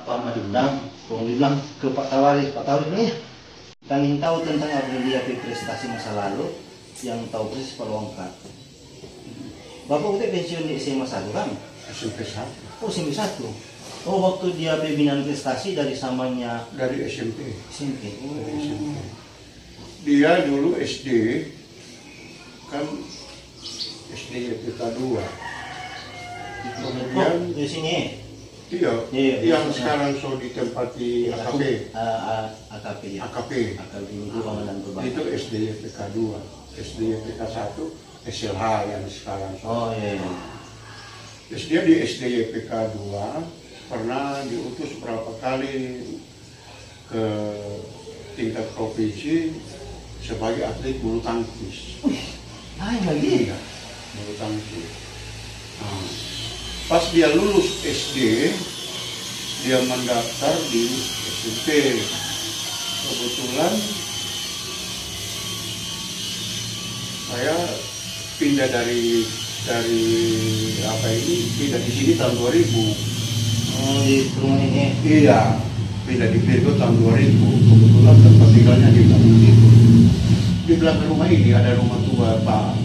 Pak Madundang, kemudian bilang ke Pak Tawaris ini kita ingin tahu tentang dia prestasi masa lalu yang tahu persis Pak Longkat. Bapak udah pensiun di SMA 1 kan? SMP 1. Oh, SMP 1. Oh, waktu dia pembinaan prestasi dari samanya Dari SMP. SMP. Oh. Dari SMP. Dia dulu SD kan SD YPK 2. Kemudian di sini. iya, yang sekarang ditempati AKP. AKP ya. AKP. AKP itu Komandan Perbatasan. Itu SD YPK 2. SD YPK 1 SLH yang sekarang. Oh iya. Terus dia di SD YPK 2 pernah diutus berapa kali ke tingkat provinsi sebagai atlet bulu tangkis. Lain lagi. Iya, bulu tangkis. Nah, pas dia lulus SD, dia mendaftar di SMP. Kebetulan saya pindah dari apa ini, pindah di sini tahun 2000. Oh, di rumah ini. Iya, pindah di Virgo tahun 2000. Kebetulan tempat tinggalnya di belakang itu. Di belakang rumah ini ada rumah tua Pak.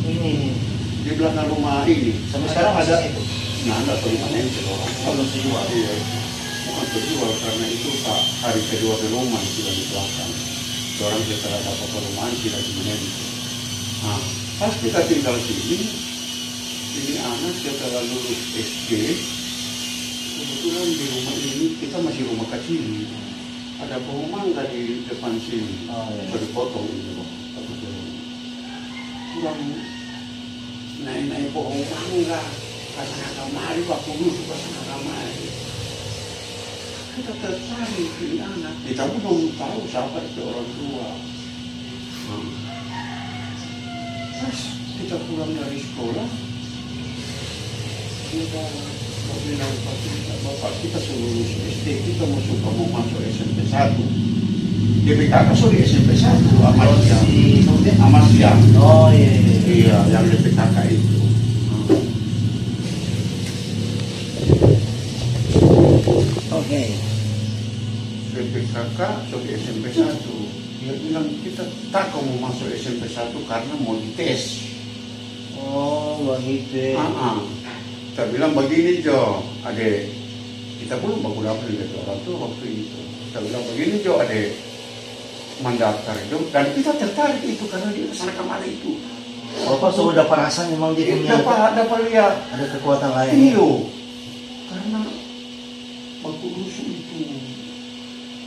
Ini. Di belakang rumah ini. Sampai sekarang ada itu. Nah, ada perumahan yang orang. Belum dijual. Iya. Bukan terjual karena itu Pak hari kedua di rumah sudah di belakang. Orang setelah dapat perumahan tidak dimenang. Nah, pas kita tinggal sini, ini anak setelah lulus SD. Kebetulan di rumah ini kita masih rumah kecil. Ada pohon mangga di depan sini. Oh, iya. Berpotong itu. Kurang naik pohon mangga. Kasana kamari waktu dulu kasana kamari. Kita tertarik ini anak. Kita pun belum tahu siapa itu orang tua. Pas kita pulang dari sekolah, kita bilang bapak kita lulus SD, kita mau masuk SMP 1. DPKK sorry SMP 1 Amasya. Oh iya. Iya, yang DPKK itu. Oke. DPKK sorry SMP 1. Dia bilang kita tak mau masuk SMP 1 karena mau dites. Oh, begitu. Kita bilang begini Jo, adek, kita belum baku dapet gitu orang tuh waktu itu. Kita bilang begini Jo, adek, mendaftar Jo, dan kita tertarik itu karena dia kesana kemari itu. Bapak sudah perasaan memang dia punya dapat lihat ada kekuatan lain. Iyo, karena baku rusuh itu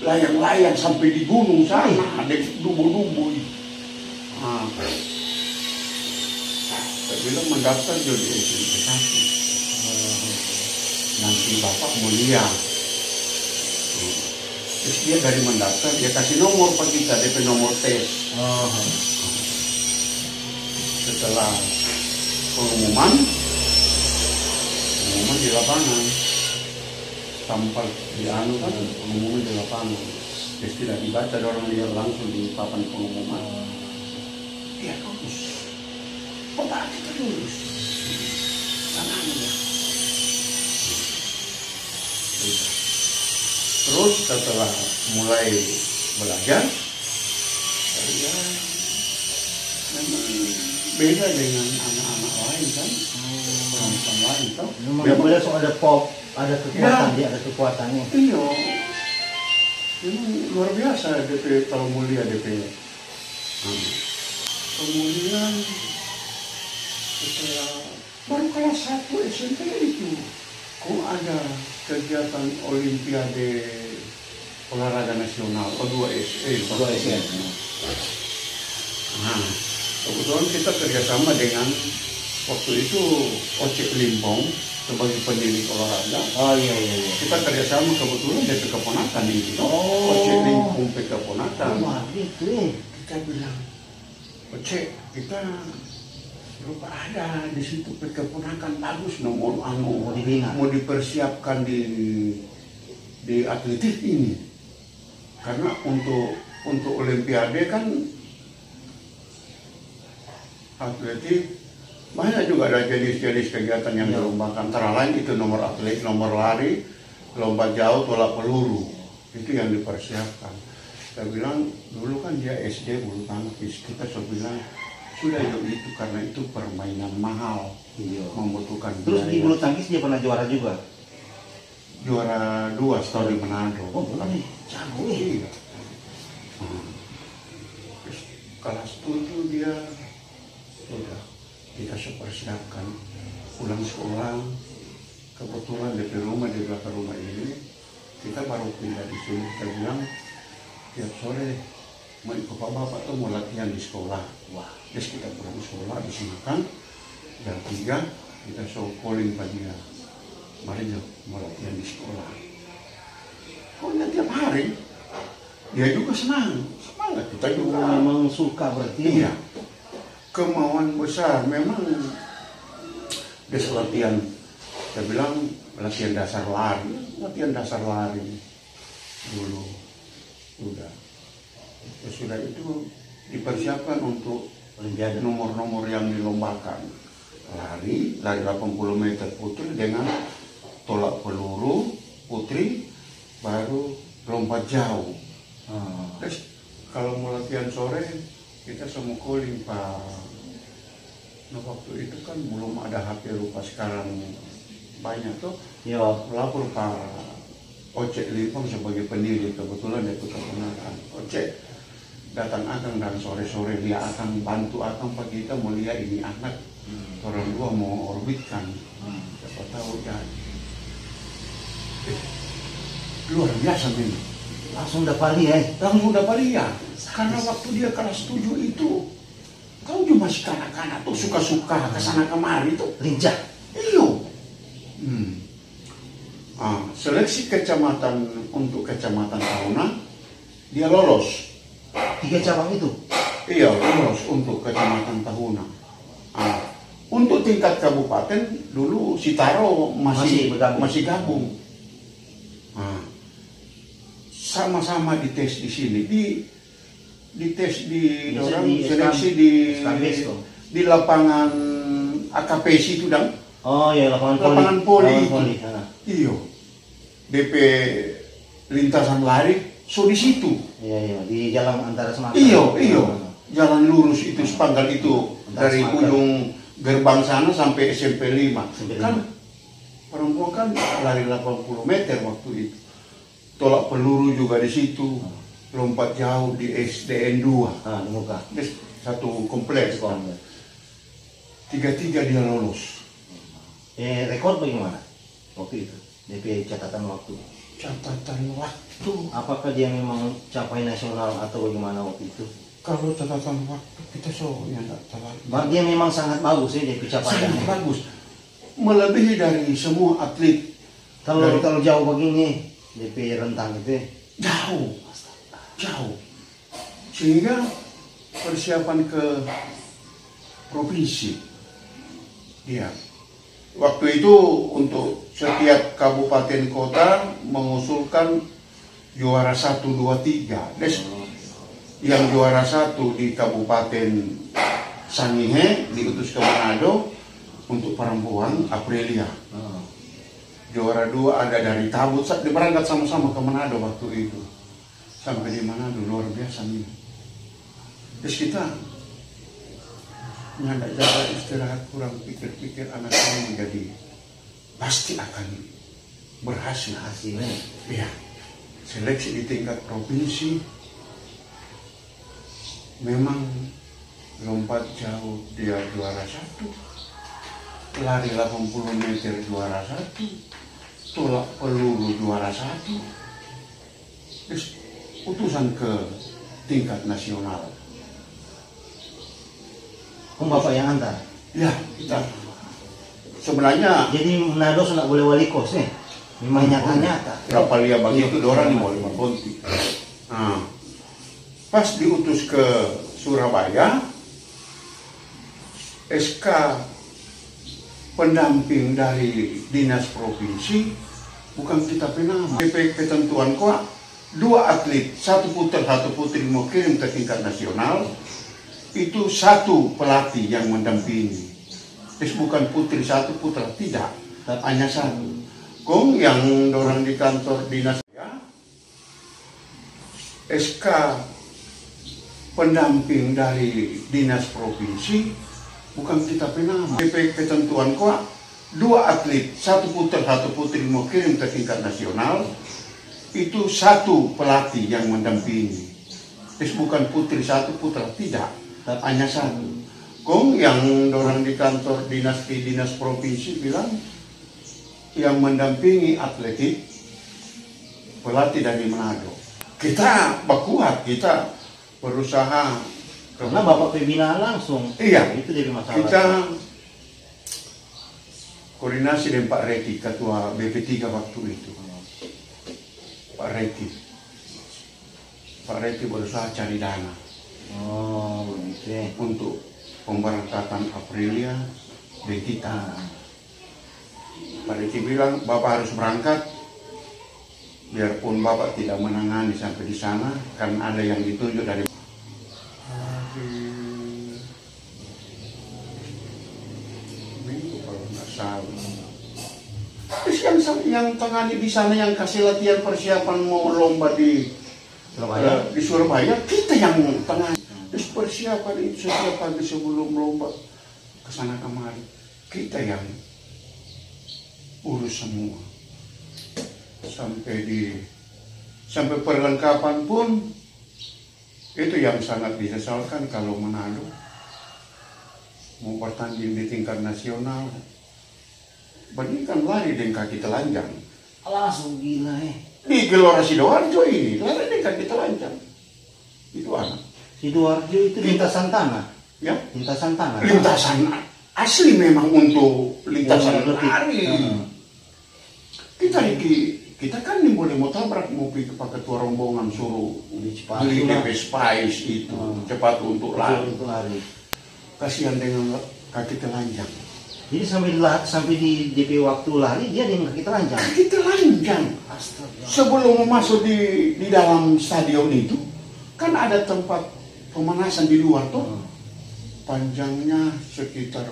layang-layang sampai di gunung sana, ada dubu-dubu. Nah, kita bilang mendaftar Jo di SMP 1. Nanti bapak mulia. Terus dia dari mendaftar, dia kasih nomor pak kita, DP nomor tes. Setelah pengumuman di lapangan, tampal di anu kan, pengumuman di lapangan. Terus tidak dibaca, orang lihat langsung di papan pengumuman. Dia lulus. Bapak kita lulus. Tangan ya. Terus setelah mulai belajar, ya memang beda dengan anak-anak lain kan, penonton lain kan. Memang langsung ada ada kekuatan dia, ada kekuatannya. Iya, memang luar biasa DP kalau mulia DP. Kemudian setelah baru kelas 1 SMP itu, kok ada kegiatan Olimpiade olahraga nasional O2SE. Nah, kebetulan kita kerjasama dengan waktu itu Ocek Limpong sebagai pendidik olahraga. Oh iya. Kita kerjasama kebetulan dari keponakan itu. Oh. Ocek Limpong keponakan. Wah gitu. Kita bilang, Ocek kita lupa ada di situ keponakan bagus mau dipersiapkan di atletik ini karena untuk Olimpiade kan atletik banyak juga ada jenis-jenis kegiatan yang dilombakan antara lain itu nomor atlet, nomor lari, lompat jauh, tolak peluru, itu yang dipersiapkan. Saya bilang dulu kan dia SD bulu tangkis, kita bilang sudah yuk itu karena itu permainan mahal, Iya. membutuhkan Terus di biaya. bulu tangkis dia pernah juara juga. Juara 2 setahun di Manado. Oh boleh, jago ya. Iya. Terus kelas 7 dia sudah kita persiapkan pulang sekolah. Kebetulan di rumah, di belakang rumah ini kita baru pindah di sini. Kita bilang tiap sore mau ikut bapak tuh mau latihan di sekolah. Wah, Terus kita pulang sekolah habis makan jam 3 kita calling pak dia, mari yuk mau latihan di sekolah. Pokoknya tiap hari dia juga semangat kita juga. memang suka berarti. Iya, kemauan besar memang. Des latihan, saya bilang latihan dasar lari dulu sudah. Ya sudah itu dipersiapkan untuk Olimpiade. nomor-nomor yang dilombakan. Lari 80 meter putri dengan tolak peluru putri, baru lompat jauh. Terus kalau mau latihan sore kita semua calling pak. Nah waktu itu kan belum ada HP rupa sekarang banyak tuh. Iya. Lapor Pak Ocek Lipang sebagai pendiri, kebetulan dia tukang kenalan. Ocek datang Akang dan sore-sore dia akan bantu Akang pagi kita mau lihat ini anak orang dua mau orbitkan. Siapa tahu jadi. Luar biasa ini. Langsung dapat ya. Langsung dapat lihat. Karena waktu dia kelas 7 itu kau juga masih kanak-kanak tuh suka-suka kesana kemari tuh. Lincah. Iyo. Seleksi kecamatan untuk kecamatan tahunan dia lolos. 3 cabang itu. Iya lolos untuk kecamatan tahunan. Untuk tingkat kabupaten dulu Sitaro masih gabung. Sama-sama dites di sini. Dites di orang seleksi di lapangan AKPC itu dong. Oh iya, lapangan poli. Iyo. DP lintasan lari di situ. Iya, di jalan antara Semarang. Iyo. Jalan lurus itu sepanggal itu dari ujung gerbang sana sampai SMP 5. Kan perempuan kan lari 80 meter waktu itu. Tolak peluru juga di situ. Lompat jauh di SDN 2. Di muka. Satu kompleks. 3-3 dia lolos. Rekor bagaimana waktu itu? DP catatan waktu. Catatan waktu. Apakah dia memang capai nasional atau bagaimana waktu itu? Kalau catatan waktu kita yang tidak terlalu. Dia memang sangat bagus ya DP capaian. Sangat bagus. Melebihi dari semua atlet. Kalau jauh begini DP rentang itu jauh. Sehingga persiapan ke provinsi dia waktu itu untuk setiap kabupaten kota mengusulkan juara 1, 2, 3. Yang juara 1 di Kabupaten Sangihe diutus ke Manado untuk perempuan Aprilia. Juara 2 ada dari Tabut, berangkat sama-sama ke Manado waktu itu. Sampai di Manado luar biasa nih. Terus kita nggak jaga istirahat, kurang pikir-pikir anak ini jadi pasti akan berhasil. Iya. Seleksi di tingkat provinsi memang lompat jauh dia juara 1, lari 80 meter juara 1, tolak peluru juara 1. Terus utusan ke tingkat nasional. Bapak yang antar? Ya, kita sebenarnya. Jadi Manado sudah boleh wali kos nih? Memang nyata-nyata. Berapa lihat begitu, orang mau 5 konti. Pas diutus ke Surabaya, SK pendamping dari dinas provinsi, bukan kita penama. DP ketentuan kok 2 atlet, 1 putra 1 putri mau kirim ke tingkat nasional, itu 1 pelatih yang mendampingi. Terus bukan putri 1 putra, tidak, hanya 1. Kong yang dorang di kantor dinas ya, SK pendamping dari dinas provinsi, bukan kita penama. DP ketentuan kok 2 atlet, 1 putra 1 putri mau kirim ke tingkat nasional, itu 1 pelatih yang mendampingi. Terus bukan putri 1 putra, tidak, hanya 1. Kong yang dorang di kantor dinas provinsi bilang yang mendampingi atletik pelatih dari Manado. Kita berkuat, kita berusaha karena Bapak pembina langsung. Iya, itu jadi masalah. Kita koordinasi dengan Pak Reki, ketua BP3 waktu itu. Pak Reki berusaha cari dana. Oh, begitu. Untuk pemberangkatan Aprilia di kita. Pak Reki bilang, Bapak harus berangkat, biarpun Bapak tidak menangani sampai di sana, karena ada yang ditunjuk dari minggu kalau nggak salah. Terus yang tangani di sana, yang kasih latihan persiapan mau lomba di Surabaya, kita yang tangani. Terus persiapan itu setiap pagi sebelum lomba kesana kemari, kita yang urus semua. Sampai perlengkapan pun itu yang sangat disesalkan kalau Manado mau bertanding di tingkat nasional, bandingkan lari dengan kaki telanjang. Langsung gila Di Gelora Sidoarjo ini lari dengan kaki telanjang. Itu anak. Sidoarjo itu lintasan tanah. Ya, Lintasan tanah. lintasan asli memang untuk lintasan lari. Kita kan nih boleh mau tabrak, mau pergi ke ketua rombongan suruh beli DP Spice itu cepat untuk lari. Kasihan dengan kaki telanjang. Jadi sampai di DP waktu lari dia dengan kaki telanjang. Kaki telanjang. Astaga. Sebelum masuk di dalam stadion itu kan ada tempat pemanasan di luar tuh. Panjangnya sekitar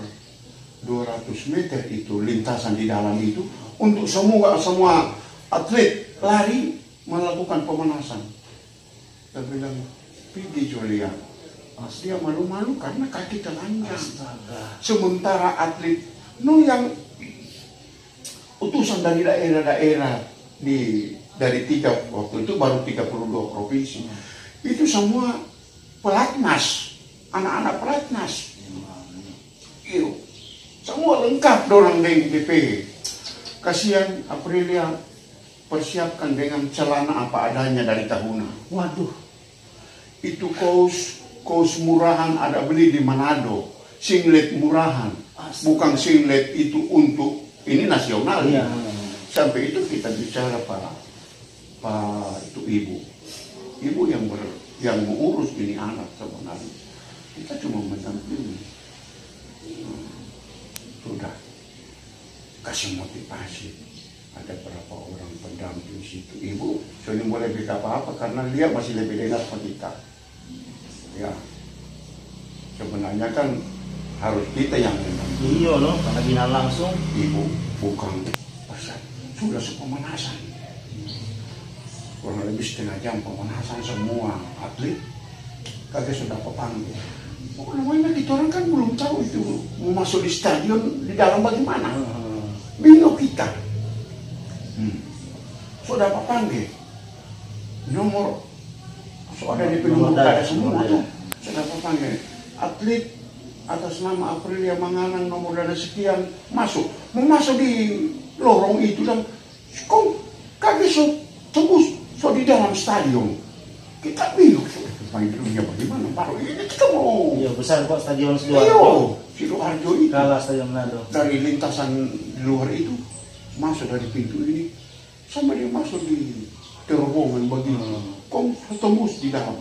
200 meter itu lintasan di dalam itu untuk semua atlet lari melakukan pemanasan. Saya bilang, pergi Julia. Dia malu-malu karena kaki telanjang. Sementara atlet yang utusan dari daerah-daerah dari waktu itu baru 32 provinsi. Itu semua pelatnas, anak-anak pelatnas. Iyo, semua lengkap dorang dengan DP. Kasihan Aprilia persiapkan dengan celana apa adanya dari Tahuna. Waduh. Itu kaos murahan ada beli di Manado. Singlet murahan. Bukan singlet itu untuk ini nasional. Iya. Sampai itu kita bicara Pak itu ibu yang mengurus ini anak sebenarnya. Kita cuma mendampingi. Sudah kasih motivasi. Ada berapa orang pendamping situ. Ibu saya boleh bilang apa-apa karena dia masih lebih dengar seperti kita. Ya, sebenarnya kan harus kita yang mendampingi. Iya loh, karena bina langsung. Ibu bukan sudah sepemanasan. Kurang lebih setengah jam pemanasan semua atlet. Kakek sudah panggil. Oh, namanya kita orang kan belum tahu itu mau masuk di stadion di dalam bagaimana. Bingung kita. Sudah panggil. Nomor ada di nomor ada semua tuh. Sudah panggil. Atlet atas nama Aprilia Manganang nomor dada sekian masuk. Mau masuk di lorong itu dan kok kaget tembus di dalam stadion. Kita bingung. Mainnya bagaimana? Baru ini kita mau. Iya besar kok stadion Sidoarjo. Sidoarjo itu. Kalah stadion Manado. Dari lintasan di luar itu masuk dari pintu ini sama dia masuk di terowongan begini. Kok tembus di dalam.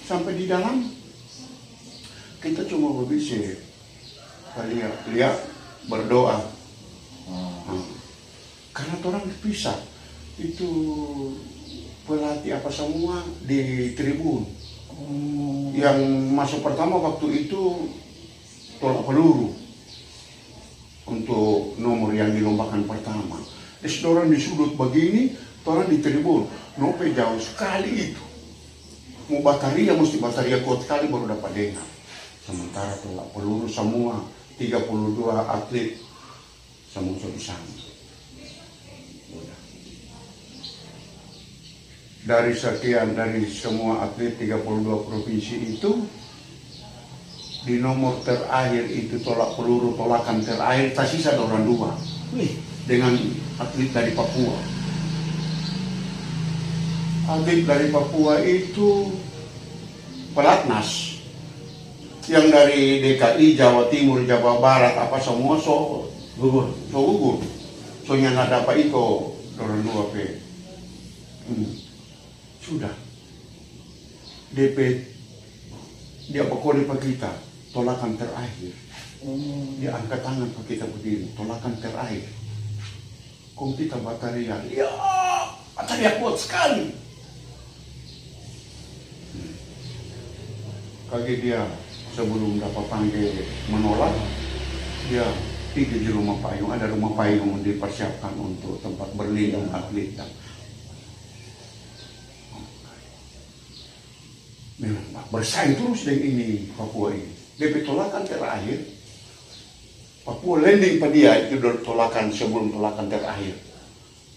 Sampai di dalam kita cuma bisa lihat berdoa. Karena orang dipisah itu pelatih apa semua di tribun. Yang masuk pertama waktu itu tolak peluru untuk nomor yang dilombakan pertama. Terus orang di sudut begini, orang di tribun. Nope jauh sekali itu. Mau bataria, mesti bataria kuat sekali baru dapat dengar. Sementara tolak peluru semua 32 atlet semua di sana. Dari semua atlet 32 provinsi itu, di nomor terakhir itu tolak peluru tolakan terakhir tersisa orang 2 dengan atlet dari Papua. Atlet dari Papua itu pelatnas yang dari DKI, Jawa Timur, Jawa Barat apa semua gugur. Soalnya nggak dapat itu orang 2 sudah DP dia pokoknya pak kita tolakan terakhir. Dia angkat tangan pak kita berdiri, tolakan terakhir. Kong kita bataria, ya bataria kuat sekali. Kaki dia sebelum dapat panggil menolak, dia pergi di rumah payung. Ada rumah payung yang dipersiapkan untuk tempat berlindung atlet. Memang bersaing terus dengan ini Papua ini. DP tolakan terakhir, Papua landing pada dia itu tolakan sebelum tolakan terakhir.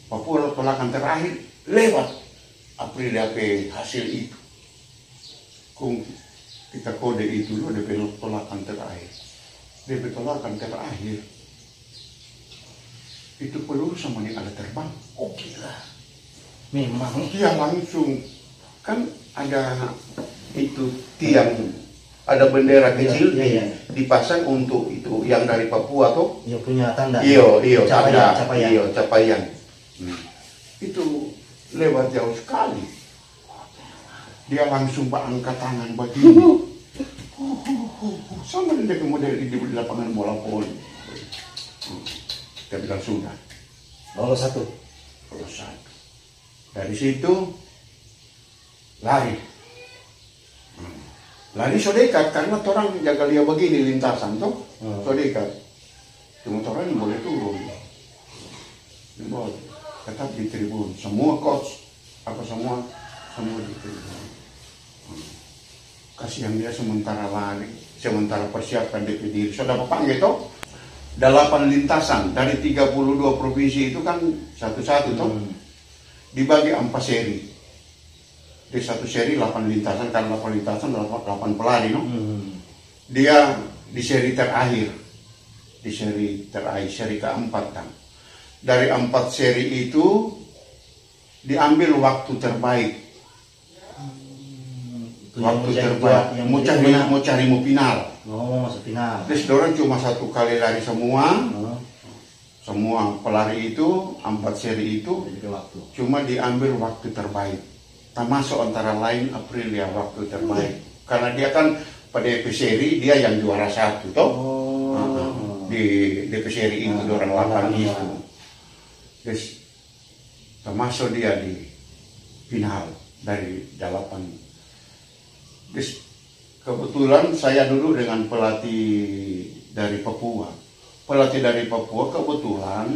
Papua tolakan terakhir lewat April DP hasil itu. Kung kita kode itu loh DP tolakan terakhir. DP tolakan terakhir itu peluru sama yang ada terbang. Oke lah. Memang dia langsung kan ada itu tiang, ada bendera kecil dipasang untuk itu yang dari Papua tuh. Iya punya tanda. Iya tanda. Capaian. Iya capaian. Itu lewat jauh sekali. Dia langsung angkat tangan begini. Sama dengan model di lapangan bola voli. Kita bilang sudah. Lolos satu. Dari situ lari. Lari so dekat karena orang jaga dia begini lintasan tuh. So dekat. Cuma orang yang boleh turun. Tetap di tribun. Semua coach semua di tribun. Kasihan dia sementara lari, sementara persiapkan DP diri. Sudah panggil toh 8 lintasan dari 32 provinsi itu kan satu-satu toh dibagi 4 seri. Di satu seri 8 lintasan, karena 8 lintasan 8 pelari no. Dia di seri terakhir, seri keempat kan. Dari 4 seri itu diambil waktu terbaik. Waktu terbaik, mau cari final. Masuk final. Terus dorang cuma 1 kali lari semua. Semua pelari itu 4 seri itu cuma diambil waktu terbaik. Termasuk antara lain Aprilia waktu terbaik. Karena dia kan pada DP seri dia yang juara 1 toh. Di DP seri itu dorang 8 itu. Terus termasuk dia di final dari 8. Terus kebetulan saya dulu dengan pelatih dari Papua. Pelatih dari Papua kebetulan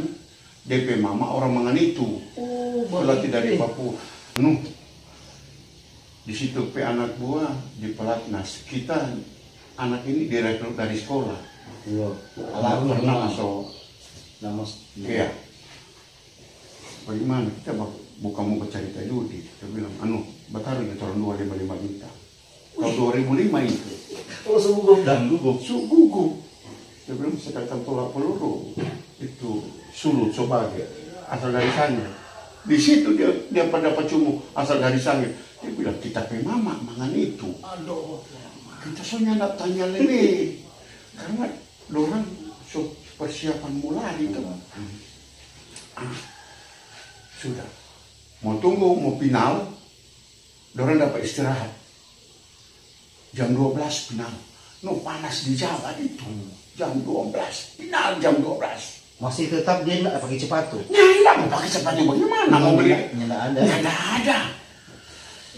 DP mama orang Manganitu. Pelatih dari Papua. Di situ anak buah di pelatnas. Kita anak ini direkrut dari sekolah. Pernah masuk. Iya. Bagaimana kita bukan mau bercerita judi. Kita bilang, bataru ya tahun 255 juta. Tahun 2005 itu. Kalau gugup dan gugup. Dia bilang sedangkan tolak peluru itu sulut sebagai asal dari sana. Di situ dia pada pecumu asal dari sana. Dia bilang kita pe mama mangan itu. Aduh. Kita soalnya nak tanya lebih karena dorang persiapan mulai itu. Sudah. Mau tunggu mau final. Dorang dapat istirahat. Jam 12 final. Panas di Jawa itu. Jam 12 final jam 12. Masih tetap dia nggak pakai sepatu. Ya mau pakai sepatu bagaimana mau beli? Nggak ada.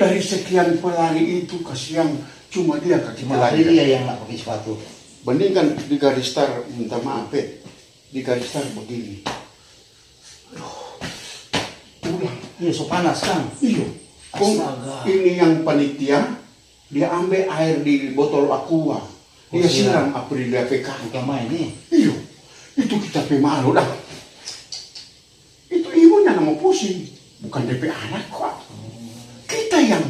Dari sekian pelari itu kasihan cuma dia kaki pelari. Dia yang nggak pakai sepatu. Bandingkan di garis start minta maaf di garis start begini. Iya, so panas kan? Iya. Astaga. Ini yang panitia, dia ambil air di botol aqua. Dia siram Aprilia PK. Bukan main nih. Iya. Itu kita malu dah. Itu ibunya nama pusing. Bukan DP anak kok. Kita yang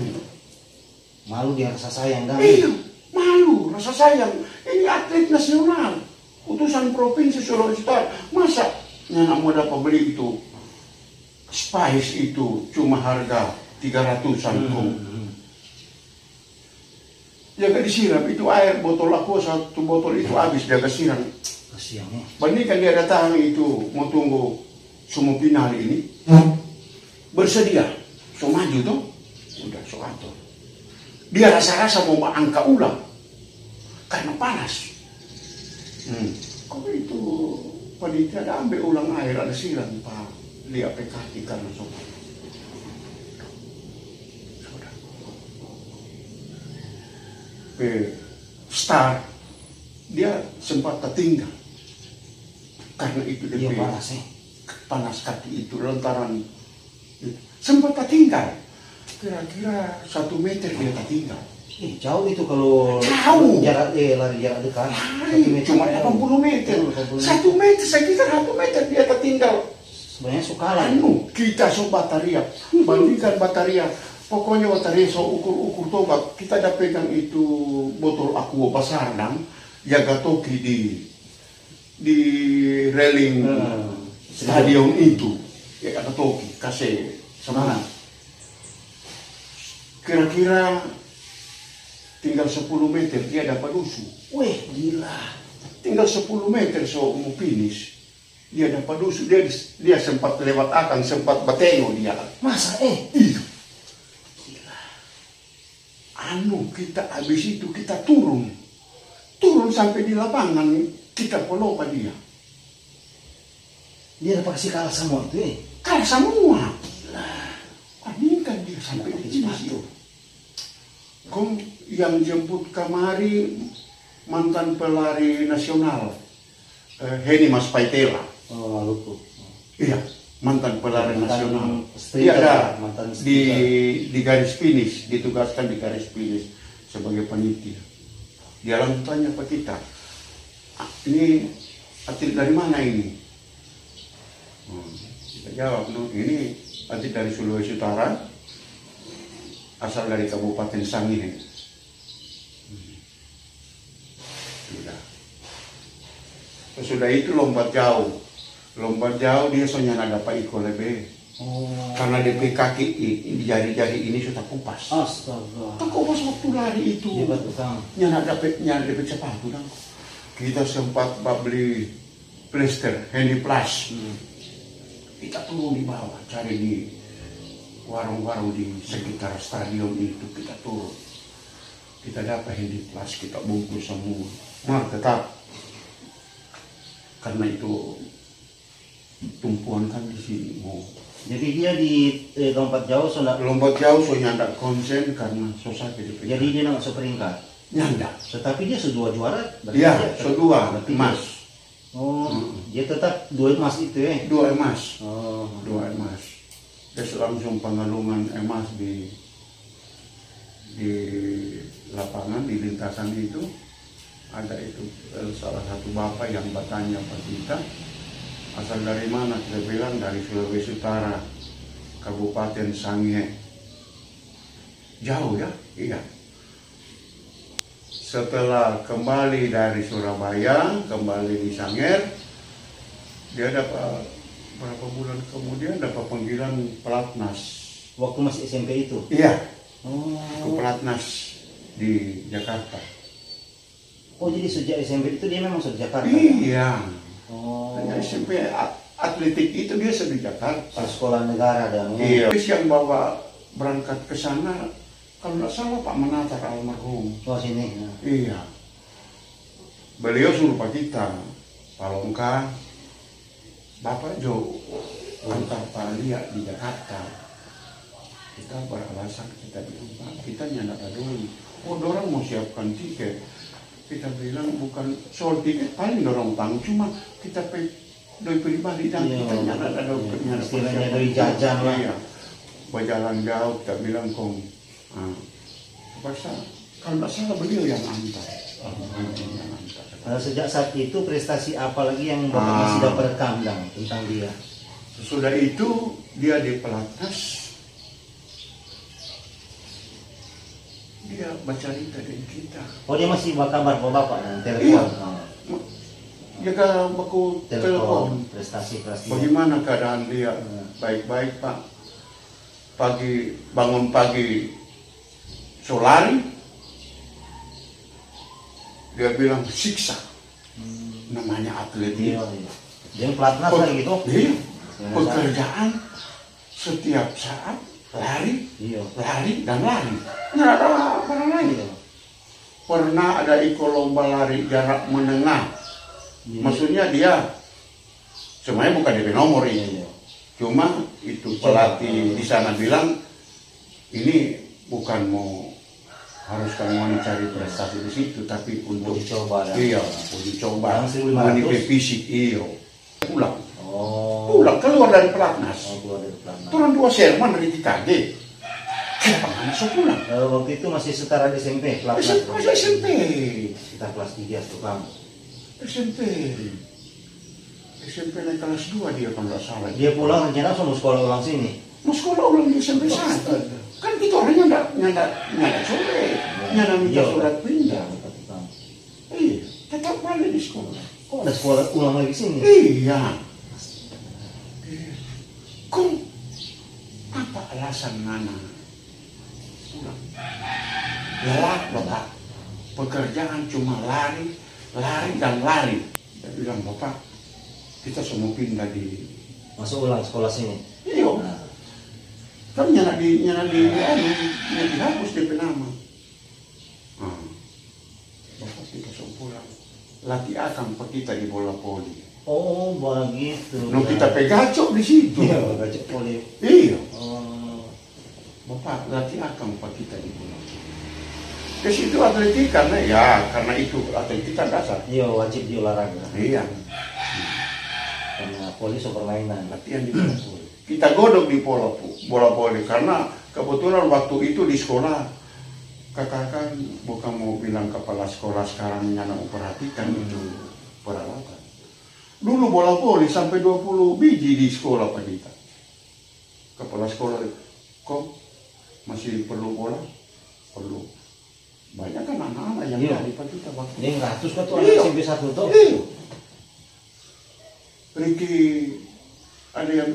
malu, dia rasa sayang kan? iya, malu, rasa sayang. Ini atlet nasional, utusan provinsi Sulawesi Utara. Masa anak muda pembeli itu spice itu cuma harga 300-an Jaga disiram, itu air botol aku satu botol itu habis jaga siram. Kasihan ya. Bandingkan dia datang itu mau tunggu semua final ini, bersedia, so maju tuh, udah so atur. Dia rasa-rasa mau angka ulang karena panas. Kok itu panitia ada ambil ulang air, ada siram Pak lihat PKT karena sobat. Star dia sempat tertinggal karena itu dia panas panas kaki itu lantaran sempat tertinggal. Kira-kira 1 meter dia tertinggal. Jauh itu kalau jauh. Jarak lari jarak dekat. Cuma 80 meter. 1 meter, saya kira 1 meter dia tertinggal. Sebenarnya sukalah. Kita so bataria, bandingkan bataria. Pokoknya bataria so ukur-ukur tobat. Kita ada pegang itu botol aqua Basardang, jaga toki di railing stadion itu. Ya kata toki, kasih semangat. Kira-kira tinggal 10 meter dia dapat dusu. Wih, gila. Tinggal 10 meter so mau finish. Dia dapat dusu. Dia sempat lewat akan, sempat bateno dia. Masa Iya. Gila. Kita habis itu kita turun. Turun sampai di lapangan, kita pelopa dia. Dia dapat kasih kalah semua itu Kalah semua. Kan dia sampai di situ. Kong yang jemput kemari mantan pelari nasional Heni Mas Paitela. Oh, lupa. Iya, mantan pelari nasional. Dia ada mantan di garis finish, ditugaskan di garis finish sebagai panitia. Dia langsung tanya ke kita, ini atlet dari mana ini? Kita jawab, ini atlet dari Sulawesi Utara, asal dari Kabupaten Sangihe. Sudah itu lompat jauh dia soalnya dapat ikut lebih. Karena DP kaki di jari-jari ini sudah kupas. Astaga. Tak kupas waktu lari itu. Dia betul. Nyana dapat sepatu dong. Kita sempat beli plester, handy plus. Kita turun di bawah, cari di warung-warung di sekitar stadion itu, kita turun. Kita dapat handy plus, kita bungkus semua. Tetap karena itu tumpuan kan di sini. Jadi dia di lompat jauh soalnya tidak konsen karena susah gitu. Jadi dia nggak seperingkat. Nyanda. Tetapi dia sedua juara. Iya, sedua emas. Dia tetap 2 emas itu 2 emas. 2 emas. Terus langsung pengalungan emas di lapangan, di lintasan itu. Ada itu salah satu bapak yang bertanya pada kita, asal dari mana? Kita bilang dari Sulawesi Utara, Kabupaten Sangihe. Jauh ya? Iya. Setelah kembali dari Surabaya, kembali di Sangir, dia dapat berapa bulan kemudian dapat panggilan pelatnas. Waktu masih SMP itu? Iya. Ke pelatnas di Jakarta. Oh, jadi sejak SMP itu dia memang sudah Jakarta? Iya. Hanya SMP atletik itu dia sudah di Jakarta. Sekolah negara dan iya. Terus yang bawa berangkat ke sana, kalau nggak salah Pak Manatar almarhum. Oh, sini. Iya. Beliau suruh Pak kita, Pak Longka, Bapak Jo, antar Pak Lia di Jakarta. Kita beralasan kita bilang, Pak, kita nyandak dulu. Oh, dorang mau siapkan tiket. Kita bilang bukan soal tiket, paling dorong tanggung, cuma kita doi pribadi dan kita nyana ada istilahnya doi jajan lah. Iya. berjalan jauh, kita bilang kong, kalau nggak salah beliau yang antar. Sejak saat itu prestasi apa lagi yang Bapak masih dapat rekam tentang dia? Sudah itu dia di pelatnas, dia bercerita dengan kita. Oh, dia masih kabar Bapak dan telepon. Jaga baku telepon. Prestasi. Bagaimana keadaan dia? Baik-baik Pak. Bangun pagi solari, dia bilang siksa. Namanya atlet. Iya. Dia pelatnas lah gitu. Iya. Pekerjaan setiap saat lari, dan lari. Nggak ada apa lain. Pernah ada ikut lomba lari jarak menengah. Maksudnya dia semuanya bukan DP nomor ini. Cuma itu pelatih di sana bilang ini bukan mau harus kamu cari prestasi di situ, tapi untuk dicoba. Iya, uji coba. Menipis fisik pulang. Pulang keluar dari pelatnas. Turun 2 serman dari TKG. Kenapa nggak masuk pulang? Waktu itu masih setara di SMP, pelatnas. Masih SMP. Kita kelas 3 tuh kamu. SMP naik kelas 2 dia kalau nggak salah. Dia pulang rencana mau sekolah ulang sini. Mau sekolah ulang di SMP 1. Kan kita orangnya nggak sore. Nggak minta surat pindah. Iya, tetap lagi di sekolah. Kok ada sekolah ulang lagi sini? Iya. Kok apa alasan Nana pulang? Ya Bapak, pekerjaan cuma lari dan lari. Dia bilang, Bapak, kita semua pindah di... Masuk ulang sekolah sini? Iya. Kan nyana dihapus DP nama. Bapak kita semua pulang. Latih akang pak kita di bola poli. Oh, begitu. Kita pegacok di situ. Iya, pegacok poli. Iya. Bapak latih akang pak kita di bola poli. Ke situ atletik karena itu atletika dasar. Iya, wajib di olahraga. Iya. Karena poli permainan. Latihan di bola poli. Kita godok di bola poli karena kebetulan waktu itu di sekolah kakak kan bukan mau bilang kepala sekolah sekarang yang memperhatikan itu peralatan. Dulu bola poli sampai 20 biji di sekolah Pak kita. Kepala sekolah kok masih perlu bola? Perlu. Banyak kan anak-anak yang dari Pak kita waktu. Ini ratus kan tuh anak SMP 1 tuh. Ricky ada yang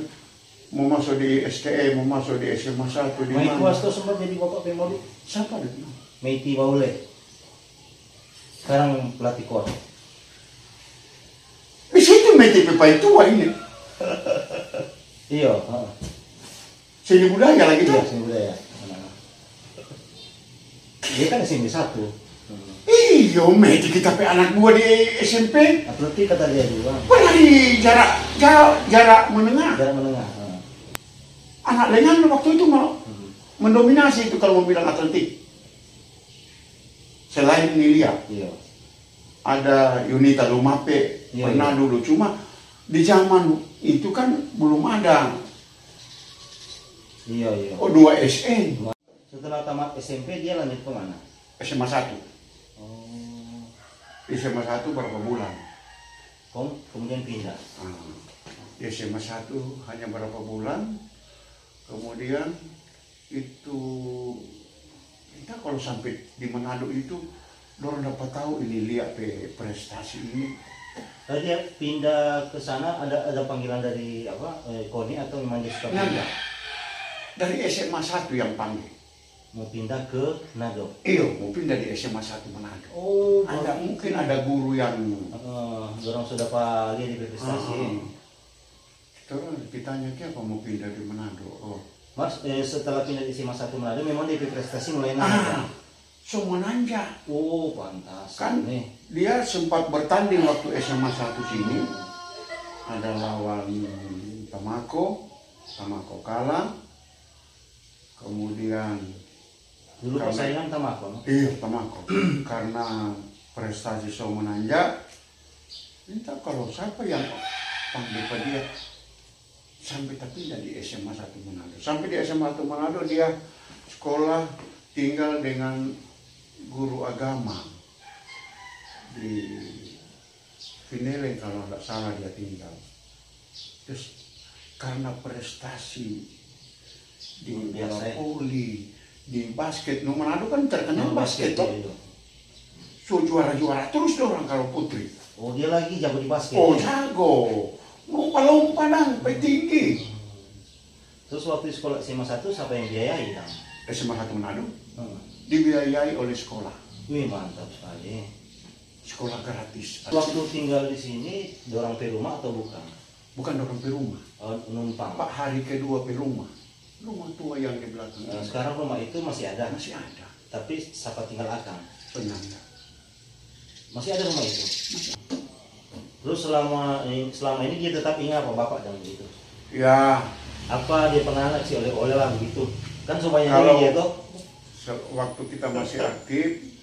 mau masuk di STE, mau masuk di SMA 1 di mana? Maiti Wasto sempat jadi bapak pemoli. Siapa itu? Maiti Baule. Sekarang pelatih KOR. Di situ Maiti Pepai tua ini. Iya. Seni budaya lagi tuh. Iya, seni budaya. Dia kan SMP 1. Iya, Maiti kita pe anak gua di SMP. Atletik kata dia juga. Pernah di jarak menengah. Jarak menengah. Anak lengan waktu itu mau mendominasi itu kalau mau bilang atletik. Selain Nilia, ada Yunita Lumape, pernah dulu. Cuma di zaman itu kan belum ada. Iya. Oh, 2 SN. Setelah tamat SMP dia lanjut ke mana? SMA 1. Oh. SMA 1 berapa bulan? Kemudian pindah. SMA 1 hanya berapa bulan. Kemudian itu kita kalau sampai di Manado itu dorang dapat tahu ini lihat prestasi ini. Dia pindah ke sana ada panggilan dari KONI atau memang dia suka pindah? Dari SMA 1 yang panggil. Mau pindah ke Manado? Iya, mau pindah di SMA 1 Manado. Oh, mungkin ada guru yang orang sudah lihat di prestasi. Terus ditanya apa mau pindah di Manado. Mas, setelah pindah di SMA 1 Manado memang di prestasi mulai naik. Semua nanjak. Oh, pantas. Kan dia sempat bertanding waktu SMA 1 sini. Ada lawan Tamako kalah. Kemudian dulu persaingan Tamako. Iya, Tamako. Karena prestasi so menanjak, minta kalau siapa yang panggil dia sampai tapi dari SMA 1 Manado. Sampai di SMA 1 Manado dia sekolah tinggal dengan guru agama di Pineleng kalau tidak salah dia tinggal. Terus karena prestasi di bola voli, di basket, Manado kan terkenal basket toh. So juara-juara terus orang kalau putri. Oh dia lagi jago di basket. Oh jago, lompat nang, tinggi. Terus waktu sekolah SMA 1 siapa yang biayai kan? SMA 1 Manado dibiayai oleh sekolah. Wih mantap sekali. Sekolah gratis. Waktu tinggal di sini, dorang pe rumah atau bukan? Bukan orang pe rumah. Oh, numpang. Pak hari kedua pe rumah. Rumah tua yang di belakang. Sekarang rumah itu masih ada? Masih ada. Tapi siapa tinggal akang? Penyangga. Masih ada rumah itu? Terus selama ini dia tetap ingat apa bapak dan begitu? Ya. Apa dia pernah ngasih oleh-oleh lah begitu? Kan sebanyak Kalau dia tuh. Waktu kita masih aktif,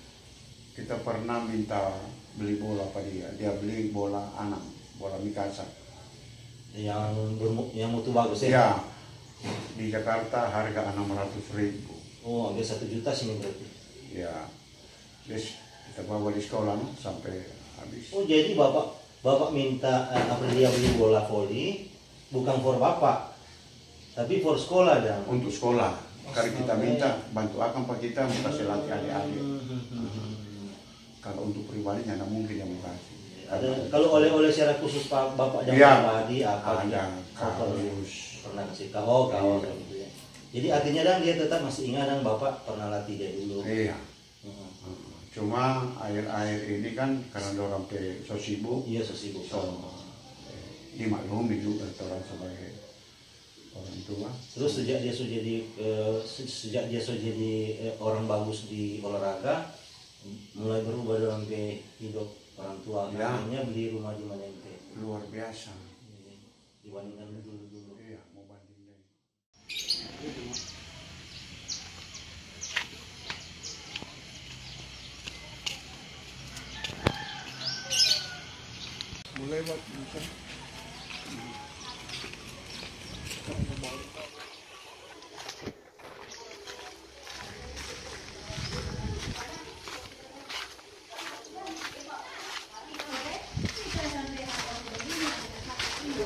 kita pernah minta beli bola pada dia. Dia beli bola anak, bola Mikasa. Yang mutu bagus ya? Ya. Di Jakarta harga 600.000. Oh, hampir 1 juta sini berarti. Ya. Terus kita bawa di sekolah sampai habis. Oh, jadi bapak minta dia beli bola voli bukan for bapak, tapi for sekolah dan untuk sekolah. Karena kita minta bantu akan pak kita mau kasih latih adik-adik. Kalau untuk pribadi tidak mungkin yang mau kasih. Kalau oleh-oleh secara khusus pak bapak dan pribadi apa? Ada kaos. Pernah kasih kaos gitu ya. Jadi artinya dan dia tetap masih ingat dan bapak pernah latih dia dulu. Iya. Cuma air-air ini kan karena orang pe so sibuk. Iya so sibuk. Dimaklumi juga orang sebagai orang tua. Terus sejak dia sudah jadi orang bagus di olahraga, mulai berubah dalam hidup orang tua. Ya. Akhirnya beli rumah di Manente. Luar biasa. Dibandingkan dulu. Iya, mau bandingin. Mulai waktu itu.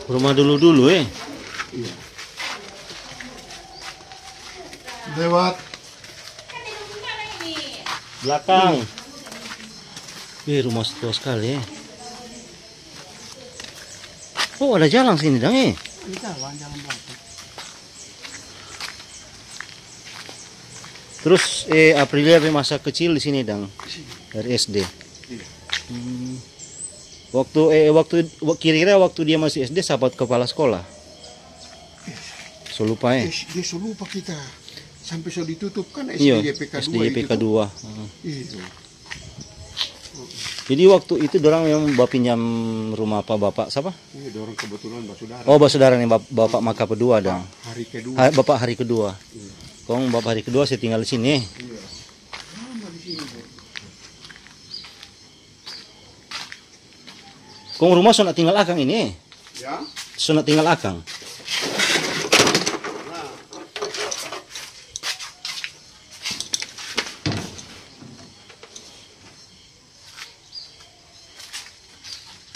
Rumah dulu Iya. Lewat belakang. Rumah tua sekali. Oh ada jalan sini dang jalan belakang. Terus Aprilia masa kecil di sini dang dari SD. Iya. Kira-kira waktu dia masih SD sahabat kepala sekolah. So lupa Dia so lupa kita. Sampai so ditutup kan SDYPK 2. Itu. Jadi waktu itu dorang yang pinjam rumah apa bapak siapa? Iya, dorang kebetulan basudara. Oh, basudara nih bapak maka kedua dong. Hari kedua. Bapak hari kedua. Iya. Kong bapak hari kedua saya tinggal di sini. Iya. Sama di sini, Bu. Kong rumah so nak tinggal akang ini. Ya. So nak tinggal akang. Nah.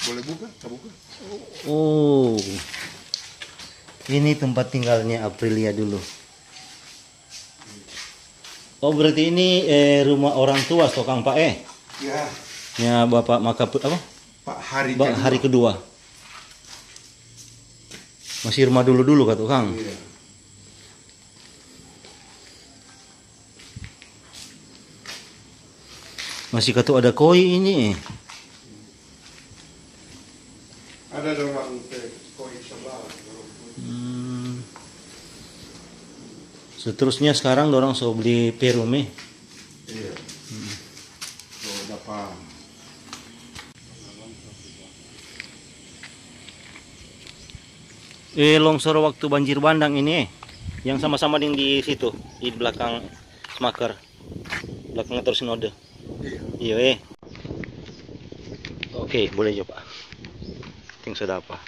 Boleh buka? Kita buka. Oh. Ini tempat tinggalnya Aprilia dulu. Oh, berarti ini rumah orang tua toh Kang Pak Ya. Ya, Bapak maka apa? Pak hari Hari kedua. Masih rumah dulu kata Kang. Iya. Masih kata ada koi ini. Ada orang koi sebelah. Seterusnya sekarang dorong so beli perume. Iya. So dapat. Longsor waktu banjir bandang ini yang sama-sama di situ di belakang Smaker, belakang Tor Sinode. Iya. Iya. Oke, boleh coba. Ting sudah apa?